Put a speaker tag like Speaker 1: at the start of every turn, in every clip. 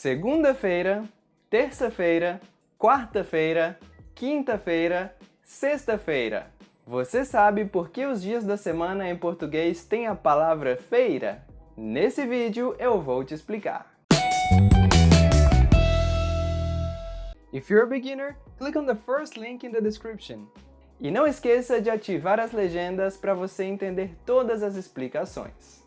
Speaker 1: segunda-feira, terça-feira, quarta-feira, quinta-feira, sexta-feira. Você sabe por que os dias da semana em português têm a palavra feira? Nesse vídeo eu vou te explicar. If you're a beginner, click on the first link in the description. E não esqueça de ativar as legendas para você entender todas as explicações.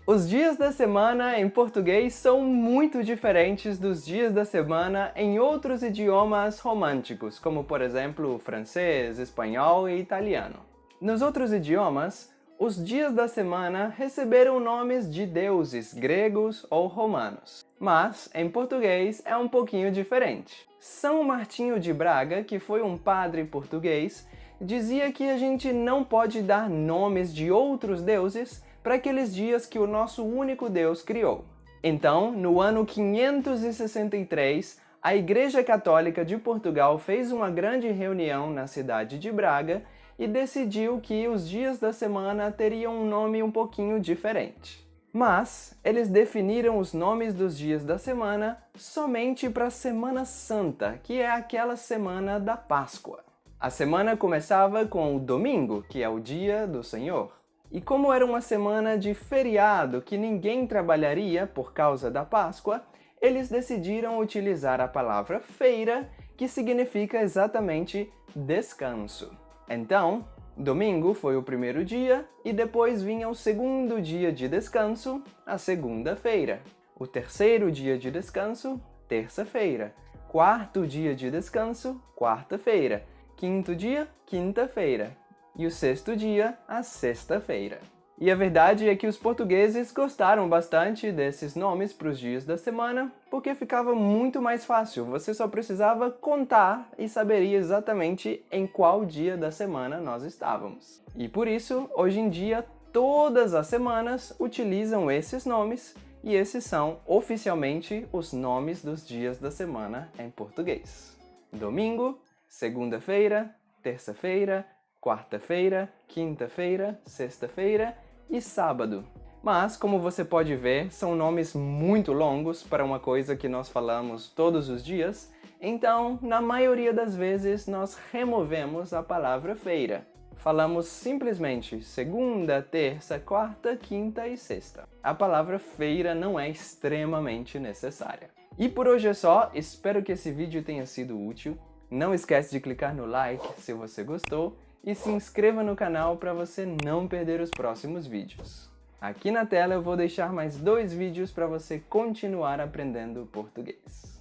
Speaker 1: Os dias da semana em português são muito diferentes dos dias da semana em outros idiomas românticos, como por exemplo francês, espanhol e italiano. Nos outros idiomas, os dias da semana receberam nomes de deuses gregos ou romanos. Mas, em português, é um pouquinho diferente. São Martinho de Braga, que foi um padre português, dizia que a gente não pode dar nomes de outros deuses para aqueles dias que o nosso único Deus criou. Então, no ano 563, a Igreja Católica de Portugal fez uma grande reunião na cidade de Braga e decidiu que os dias da semana teriam um nome um pouquinho diferente. Mas eles definiram os nomes dos dias da semana somente para a Semana Santa, que é aquela semana da Páscoa. A semana começava com o domingo, que é o dia do Senhor. E como era uma semana de feriado que ninguém trabalharia por causa da Páscoa, eles decidiram utilizar a palavra feira, que significa exatamente descanso. Então, domingo foi o primeiro dia e depois vinha o segundo dia de descanso, a segunda-feira. O terceiro dia de descanso, terça-feira. Quarto dia de descanso, quarta-feira. Quinto dia, quinta-feira. E o sexto dia, a sexta-feira. E a verdade é que os portugueses gostaram bastante desses nomes para os dias da semana, porque ficava muito mais fácil, você só precisava contar e saberia exatamente em qual dia da semana nós estávamos. E por isso, hoje em dia, todas as semanas utilizam esses nomes, e esses são oficialmente os nomes dos dias da semana em português. Domingo, segunda-feira, terça-feira, quarta-feira, quinta-feira, sexta-feira e sábado. Mas, como você pode ver, são nomes muito longos para uma coisa que nós falamos todos os dias, então, na maioria das vezes, nós removemos a palavra feira. Falamos simplesmente segunda, terça, quarta, quinta e sexta. A palavra feira não é extremamente necessária. E por hoje é só, espero que esse vídeo tenha sido útil. Não esquece de clicar no like se você gostou e se inscreva no canal para você não perder os próximos vídeos. Aqui na tela eu vou deixar mais 2 vídeos para você continuar aprendendo português.